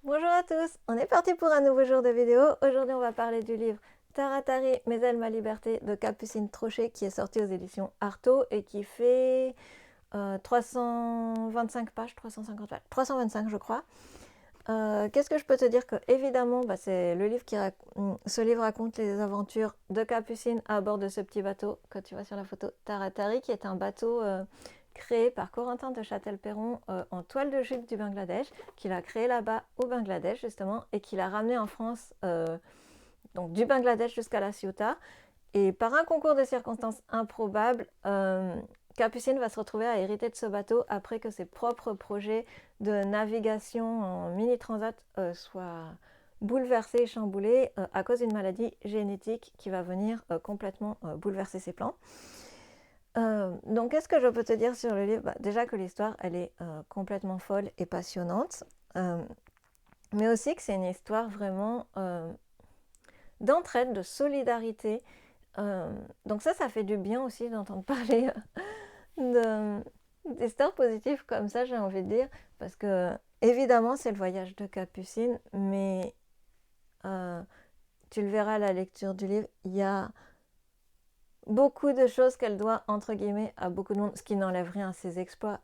Bonjour à tous, on est parti pour un nouveau jour de vidéo. Aujourd'hui on va parler du livre Taratari, Mes ailes, ma liberté de Capucine Trochet qui est sorti aux éditions Artaud et qui fait 325 pages, 350 pages, 325 je crois. Qu'est-ce que je peux te dire que évidemment c'est le livre ce livre raconte les aventures de Capucine à bord de ce petit bateau que tu vois sur la photo Taratari qui est un bateau créé par Corentin de Châtel-Perron en toile de jute du Bangladesh, qu'il a créé là-bas au Bangladesh justement et qu'il a ramené en France donc du Bangladesh jusqu'à La Ciotat. Et par un concours de circonstances improbables, Capucine va se retrouver à hériter de ce bateau après que ses propres projets de navigation en mini-transat soient bouleversés et chamboulés à cause d'une maladie génétique qui va venir complètement bouleverser ses plans. Donc, qu'est-ce que je peux te dire sur le livre? Déjà que l'histoire, elle est complètement folle et passionnante, mais aussi que c'est une histoire vraiment d'entraide, de solidarité. Donc ça fait du bien aussi d'entendre parler d'histoires positives comme ça, j'ai envie de dire, parce que évidemment c'est le voyage de Capucine, mais tu le verras à la lecture du livre, il y a beaucoup de choses qu'elle doit, entre guillemets, à beaucoup de monde, ce qui n'enlève rien à ses exploits.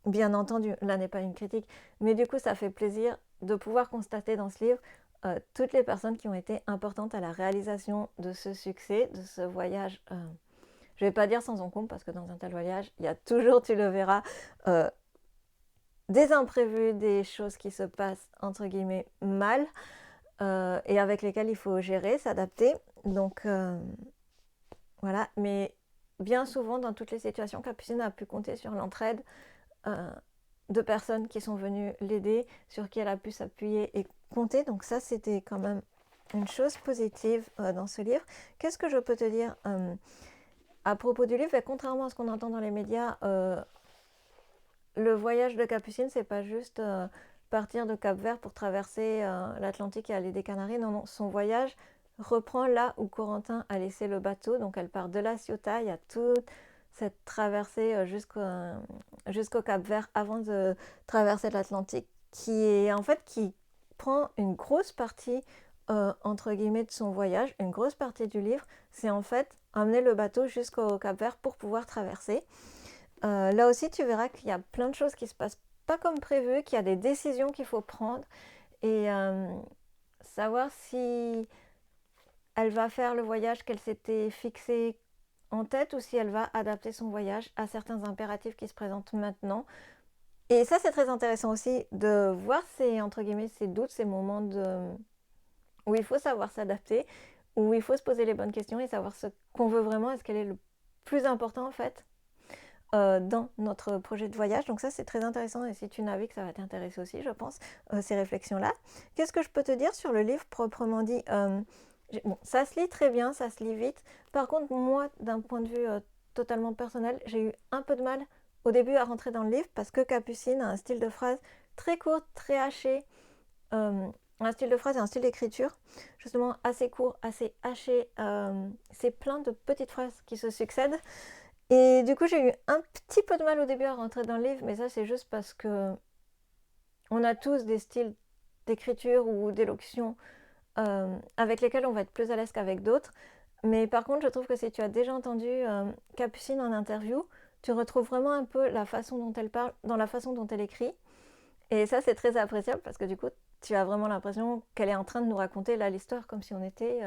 Bien entendu, là n'est pas une critique, mais du coup ça fait plaisir de pouvoir constater dans ce livre toutes les personnes qui ont été importantes à la réalisation de ce succès, de ce voyage. Je ne vais pas dire sans encombre, parce que dans un tel voyage, il y a toujours, tu le verras, des imprévus, des choses qui se passent, entre guillemets, mal, et avec lesquelles il faut gérer, s'adapter. Donc voilà, mais bien souvent, dans toutes les situations, Capucine a pu compter sur l'entraide de personnes qui sont venues l'aider, sur qui elle a pu s'appuyer et compter. Donc ça, c'était quand même une chose positive dans ce livre. Qu'est-ce que je peux te dire à propos du livre? Et contrairement à ce qu'on entend dans les médias, le voyage de Capucine, c'est pas juste partir de Cap-Vert pour traverser l'Atlantique et aller des Canaries. Non, non, son voyage reprend là où Corentin a laissé le bateau. Donc elle part de La Ciotat, il y a toute cette traversée jusqu'au Cap-Vert avant de traverser l'Atlantique, qui prend une grosse partie entre guillemets de son voyage, une grosse partie du livre, c'est en fait emmener le bateau jusqu'au Cap-Vert pour pouvoir traverser. Là aussi, tu verras qu'il y a plein de choses qui se passent pas comme prévu, qu'il y a des décisions qu'il faut prendre et savoir si elle va faire le voyage qu'elle s'était fixé en tête ou si elle va adapter son voyage à certains impératifs qui se présentent maintenant. Et ça, c'est très intéressant aussi de voir ces, entre guillemets, ces doutes, ces moments où il faut savoir s'adapter, où il faut se poser les bonnes questions et savoir ce qu'on veut vraiment et ce qu'elle est le plus important en fait dans notre projet de voyage. Donc ça, c'est très intéressant et si tu navigues, ça va t'intéresser aussi, je pense, ces réflexions-là. Qu'est-ce que je peux te dire sur le livre proprement dit? Bon, ça se lit très bien, ça se lit vite. Par contre, moi, d'un point de vue totalement personnel, j'ai eu un peu de mal au début à rentrer dans le livre parce que Capucine a un style de phrase très court, très haché, un style de phrase et un style d'écriture justement assez court, assez haché. C'est plein de petites phrases qui se succèdent. Et du coup, j'ai eu un petit peu de mal au début à rentrer dans le livre, mais ça, c'est juste parce que on a tous des styles d'écriture ou d'élocution avec lesquels on va être plus à l'aise qu'avec d'autres. Mais par contre, je trouve que si tu as déjà entendu Capucine en interview, tu retrouves vraiment un peu la façon dont elle parle dans la façon dont elle écrit. Et ça, c'est très appréciable parce que du coup, tu as vraiment l'impression qu'elle est en train de nous raconter là l'histoire comme si on était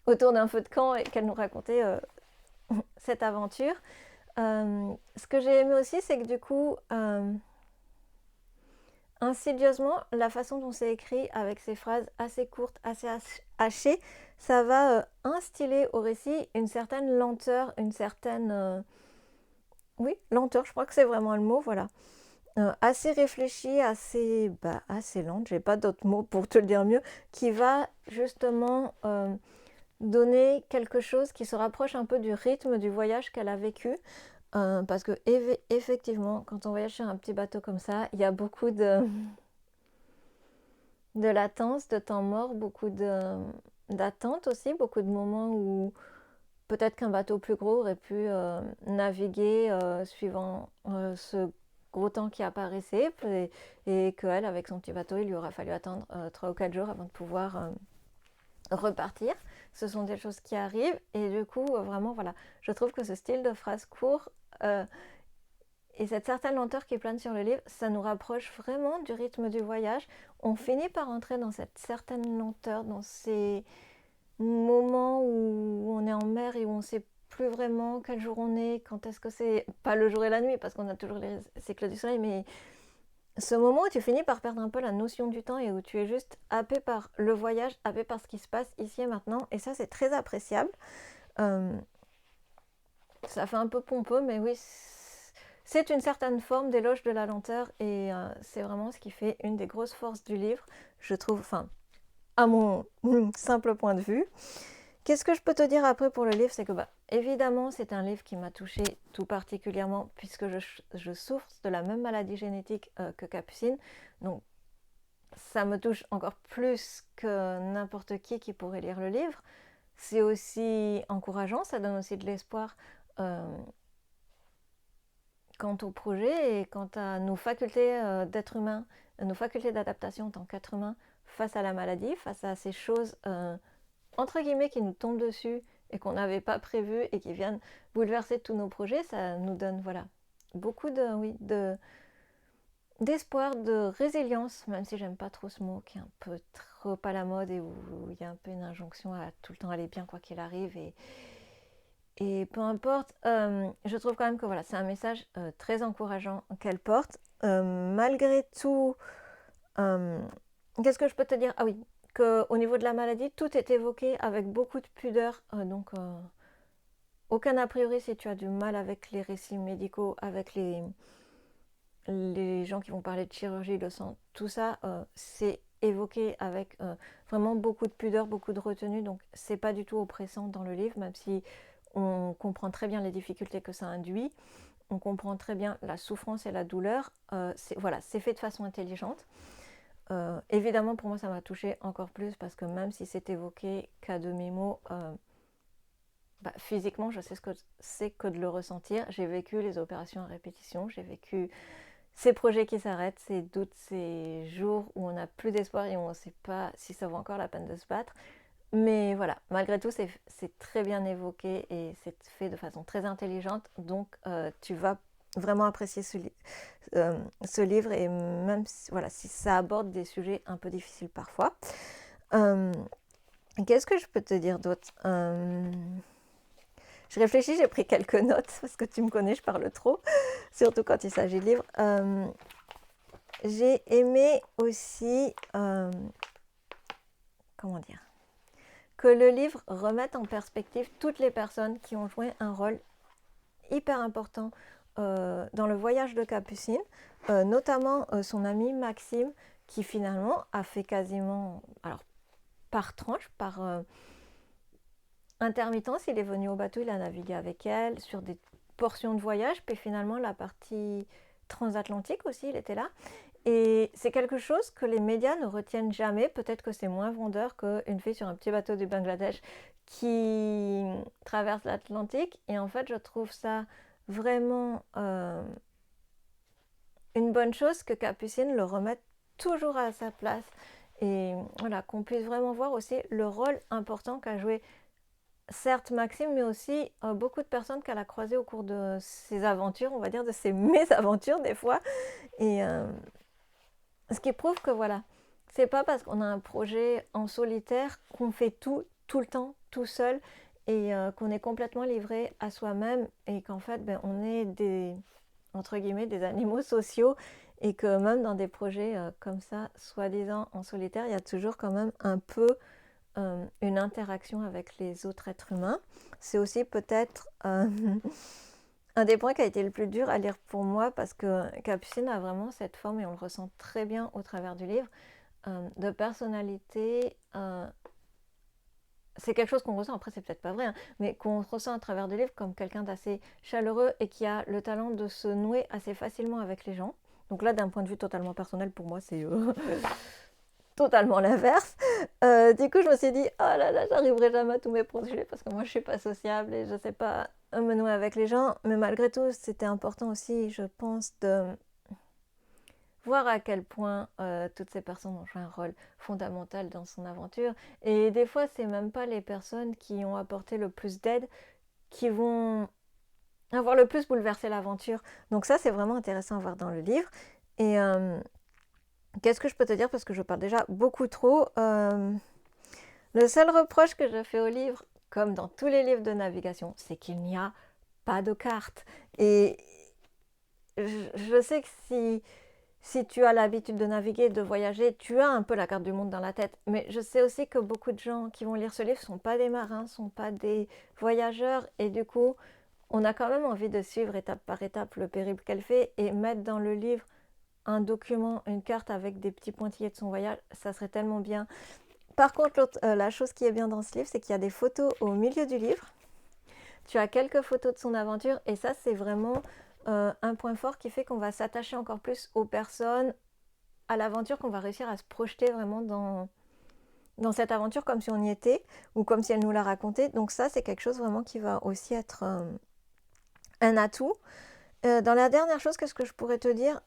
autour d'un feu de camp et qu'elle nous racontait cette aventure. Ce que j'ai aimé aussi, c'est que du coup, insidieusement, la façon dont c'est écrit, avec ces phrases assez courtes, assez hachées, ça va instiller au récit une certaine lenteur, une certaine... oui, lenteur, je crois que c'est vraiment le mot, voilà. Assez réfléchie, assez lente, j'ai pas d'autres mots pour te le dire mieux, qui va justement donner quelque chose qui se rapproche un peu du rythme du voyage qu'elle a vécu. Parce que effectivement, quand on voyage sur un petit bateau comme ça, il y a beaucoup de latence, de temps mort, beaucoup d'attente aussi, beaucoup de moments où peut-être qu'un bateau plus gros aurait pu naviguer suivant ce gros temps qui apparaissait et qu'elle, avec son petit bateau, il lui aura fallu attendre 3 ou 4 jours avant de pouvoir repartir. Ce sont des choses qui arrivent et du coup, vraiment, voilà, je trouve que ce style de phrase court et cette certaine lenteur qui plane sur le livre, ça nous rapproche vraiment du rythme du voyage. On finit par entrer dans cette certaine lenteur, dans ces moments où on est en mer et où on ne sait plus vraiment quel jour on est, quand est-ce que c'est, pas le jour et la nuit parce qu'on a toujours les cycles du soleil, mais ce moment où tu finis par perdre un peu la notion du temps et où tu es juste happé par le voyage, happé par ce qui se passe ici et maintenant, et ça c'est très appréciable. Ça fait un peu pompeux, mais oui, c'est une certaine forme d'éloge de la lenteur et c'est vraiment ce qui fait une des grosses forces du livre, je trouve, enfin, à mon simple point de vue. Qu'est-ce que je peux te dire après pour le livre? C'est que, évidemment, c'est un livre qui m'a touchée tout particulièrement puisque je souffre de la même maladie génétique que Capucine. Donc, ça me touche encore plus que n'importe qui pourrait lire le livre. C'est aussi encourageant, ça donne aussi de l'espoir quant au projet et quant à nos facultés d'être humain, nos facultés d'adaptation en tant qu'être humain face à la maladie, face à ces choses entre guillemets qui nous tombent dessus et qu'on n'avait pas prévu et qui viennent bouleverser tous nos projets. Ça nous donne beaucoup d'espoir, de résilience, même si j'aime pas trop ce mot qui est un peu trop à la mode et où il y a un peu une injonction à tout le temps aller bien quoi qu'il arrive et peu importe, je trouve quand même que c'est un message très encourageant qu'elle porte. Malgré tout, qu'est-ce que je peux te dire? Ah oui, qu'au niveau de la maladie, tout est évoqué avec beaucoup de pudeur. Donc, aucun a priori si tu as du mal avec les récits médicaux, avec les gens qui vont parler de chirurgie, de sang, tout ça, c'est évoqué avec vraiment beaucoup de pudeur, beaucoup de retenue. Donc, c'est pas du tout oppressant dans le livre, même si on comprend très bien les difficultés que ça induit. On comprend très bien la souffrance et la douleur. C'est fait de façon intelligente. Évidemment, pour moi, ça m'a touchée encore plus parce que même si c'est évoqué qu'à demi-mot, physiquement, je sais ce que c'est que de le ressentir. J'ai vécu les opérations à répétition, j'ai vécu ces projets qui s'arrêtent, ces doutes, ces jours où on n'a plus d'espoir et où on ne sait pas si ça vaut encore la peine de se battre. Mais voilà, malgré tout, c'est très bien évoqué et c'est fait de façon très intelligente. Donc, tu vas vraiment apprécier ce livre et même si ça aborde des sujets un peu difficiles parfois. Qu'est-ce que je peux te dire d'autre? Je réfléchis, j'ai pris quelques notes parce que tu me connais, je parle trop, surtout quand il s'agit de livres. J'ai aimé aussi, comment dire, que le livre remette en perspective toutes les personnes qui ont joué un rôle hyper important dans le voyage de Capucine, notamment son ami Maxime, qui finalement a fait quasiment, alors par tranche, par intermittence, il est venu au bateau, il a navigué avec elle sur des portions de voyage, puis finalement la partie transatlantique aussi, il était là. Et c'est quelque chose que les médias ne retiennent jamais. Peut-être que c'est moins vendeur qu'une fille sur un petit bateau du Bangladesh qui traverse l'Atlantique. Et en fait, je trouve ça vraiment une bonne chose que Capucine le remette toujours à sa place. Et voilà, qu'on puisse vraiment voir aussi le rôle important qu'a joué, certes Maxime, mais aussi beaucoup de personnes qu'elle a croisées au cours de ses aventures, on va dire de ses mésaventures des fois. Et ce qui prouve que c'est pas parce qu'on a un projet en solitaire qu'on fait tout le temps, tout seul, et qu'on est complètement livré à soi-même, et qu'en fait, on est entre guillemets, des animaux sociaux, et que même dans des projets comme ça, soi-disant en solitaire, il y a toujours quand même un peu une interaction avec les autres êtres humains. C'est aussi peut-être un des points qui a été le plus dur à lire pour moi, parce que Capucine a vraiment cette forme, et on le ressent très bien au travers du livre, de personnalité. C'est quelque chose qu'on ressent, après c'est peut-être pas vrai, mais qu'on ressent à travers du livre comme quelqu'un d'assez chaleureux et qui a le talent de se nouer assez facilement avec les gens. Donc là, d'un point de vue totalement personnel, pour moi, c'est totalement l'inverse. Du coup, je me suis dit, oh là là, j'arriverai jamais à tous mes projets parce que moi, je suis pas sociable et je sais pas me nouer avec les gens. Mais malgré tout, c'était important aussi, je pense, voir à quel point toutes ces personnes ont joué un rôle fondamental dans son aventure. Et des fois, c'est même pas les personnes qui ont apporté le plus d'aide qui vont avoir le plus bouleversé l'aventure. Donc ça, c'est vraiment intéressant à voir dans le livre. Et qu'est-ce que je peux te dire, parce que je parle déjà beaucoup trop. Le seul reproche que je fais au livre, comme dans tous les livres de navigation, c'est qu'il n'y a pas de carte. Et je sais que si tu as l'habitude de naviguer, de voyager, tu as un peu la carte du monde dans la tête. Mais je sais aussi que beaucoup de gens qui vont lire ce livre ne sont pas des marins, ne sont pas des voyageurs. Et du coup, on a quand même envie de suivre étape par étape le périple qu'elle fait et mettre dans le livre un document, une carte avec des petits pointillés de son voyage. Ça serait tellement bien. Par contre, la chose qui est bien dans ce livre, c'est qu'il y a des photos au milieu du livre. Tu as quelques photos de son aventure et ça, c'est vraiment un point fort qui fait qu'on va s'attacher encore plus aux personnes, à l'aventure, qu'on va réussir à se projeter vraiment dans cette aventure comme si on y était ou comme si elle nous l'a raconté. Donc ça, c'est quelque chose vraiment qui va aussi être un atout. Dans la dernière chose, qu'est-ce que je pourrais te dire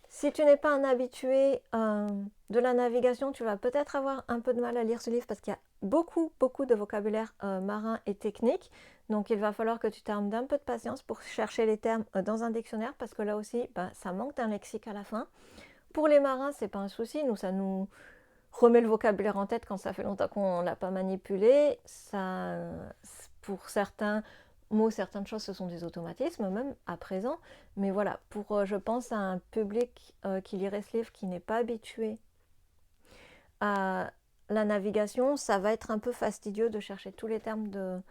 si tu n'es pas un habitué de la navigation, tu vas peut-être avoir un peu de mal à lire ce livre parce qu'il y a beaucoup, beaucoup de vocabulaire marin et technique. Donc il va falloir que tu t'armes d'un peu de patience pour chercher les termes dans un dictionnaire parce que là aussi, ça manque d'un lexique à la fin. Pour les marins, c'est pas un souci. Nous, ça nous remet le vocabulaire en tête quand ça fait longtemps qu'on ne l'a pas manipulé. Ça, pour certains mots, certaines choses, ce sont des automatismes même à présent. Mais voilà, pour, je pense, à un public qui lirait ce livre qui n'est pas habitué à la navigation, ça va être un peu fastidieux de chercher tous les termes de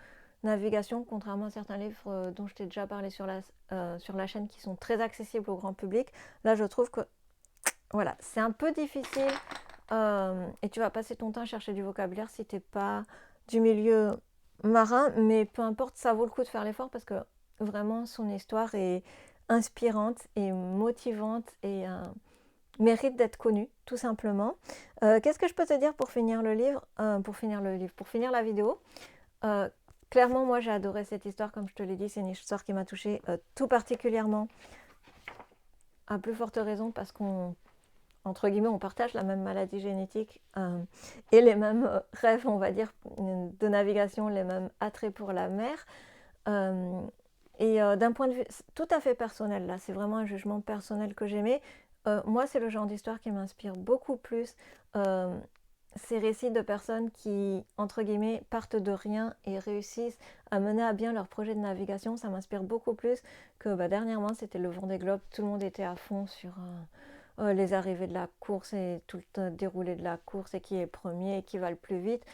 navigation, contrairement à certains livres dont je t'ai déjà parlé sur la chaîne qui sont très accessibles au grand public. Là, je trouve que voilà, c'est un peu difficile et tu vas passer ton temps à chercher du vocabulaire si tu n'es pas du milieu marin, mais peu importe, ça vaut le coup de faire l'effort parce que vraiment son histoire est inspirante et motivante et mérite d'être connue, tout simplement. Qu'est-ce que je peux te dire pour finir le livre, pour finir la vidéo clairement, moi j'ai adoré cette histoire, comme je te l'ai dit, c'est une histoire qui m'a touchée tout particulièrement, à plus forte raison parce qu'on entre guillemets, on partage la même maladie génétique et les mêmes rêves, on va dire, de navigation, les mêmes attraits pour la mer. Et d'un point de vue tout à fait personnel, là, c'est vraiment un jugement personnel que j'aimais. Moi, c'est le genre d'histoire qui m'inspire beaucoup plus. Ces récits de personnes qui, entre guillemets, partent de rien et réussissent à mener à bien leur projet de navigation, ça m'inspire beaucoup plus que dernièrement, c'était le Vendée Globe. Tout le monde était à fond sur les arrivées de la course et tout le déroulé de la course et qui est premier et qui va le plus vite.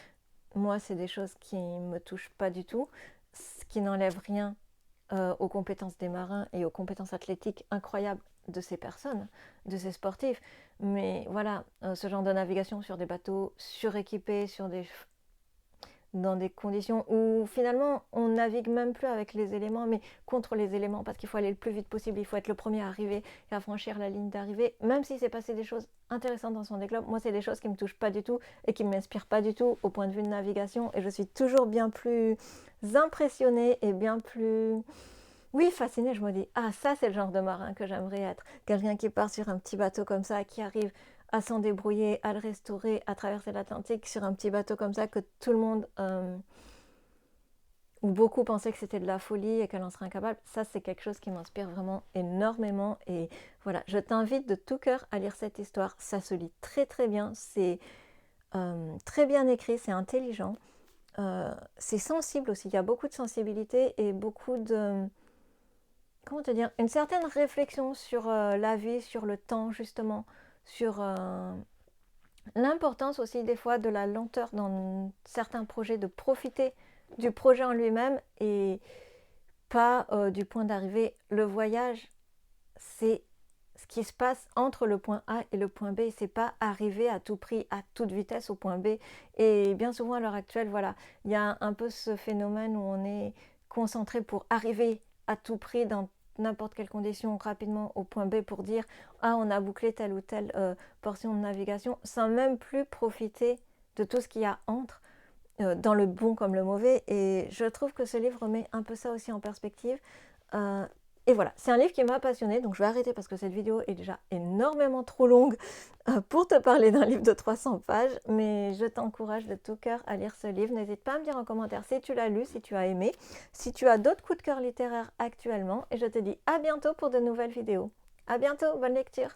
Moi, c'est des choses qui ne me touchent pas du tout, ce qui n'enlève rien aux compétences des marins et aux compétences athlétiques incroyables de ces personnes, de ces sportifs. Mais voilà, ce genre de navigation sur des bateaux suréquipés, dans des conditions où finalement on navigue même plus avec les éléments mais contre les éléments parce qu'il faut aller le plus vite possible, il faut être le premier à arriver et à franchir la ligne d'arrivée, même si c'est passé des choses intéressantes dans son déclope. Moi, c'est des choses qui me touchent pas du tout et qui ne m'inspirent pas du tout au point de vue de navigation, et je suis toujours bien plus impressionnée et bien plus fascinée. Je me dis, ah, ça c'est le genre de marin que j'aimerais être, quelqu'un qui part sur un petit bateau comme ça, qui arrive à s'en débrouiller, à le restaurer, à traverser l'Atlantique sur un petit bateau comme ça que tout le monde, ou beaucoup pensaient que c'était de la folie et qu'elle en serait incapable. Ça, c'est quelque chose qui m'inspire vraiment énormément. Et voilà, je t'invite de tout cœur à lire cette histoire. Ça se lit très très bien, c'est très bien écrit, c'est intelligent. C'est sensible aussi, il y a beaucoup de sensibilité et beaucoup de... Comment te dire, une certaine réflexion sur la vie, sur le temps justement, sur l'importance aussi des fois de la lenteur dans certains projets, de profiter du projet en lui-même et pas du point d'arrivée. Le voyage, c'est ce qui se passe entre le point A et le point B. C'est pas arriver à tout prix, à toute vitesse au point B. Et bien souvent à l'heure actuelle, voilà, il y a un peu ce phénomène où on est concentré pour arriver à tout prix dans n'importe quelle condition rapidement au point B pour dire ah, on a bouclé telle ou telle portion de navigation sans même plus profiter de tout ce qu'il y a entre, dans le bon comme le mauvais. Et je trouve que ce livre met un peu ça aussi en perspective. Et voilà, c'est un livre qui m'a passionnée, donc je vais arrêter parce que cette vidéo est déjà énormément trop longue pour te parler d'un livre de 300 pages, mais je t'encourage de tout cœur à lire ce livre. N'hésite pas à me dire en commentaire si tu l'as lu, si tu as aimé, si tu as d'autres coups de cœur littéraires actuellement, et je te dis à bientôt pour de nouvelles vidéos. À bientôt, bonne lecture!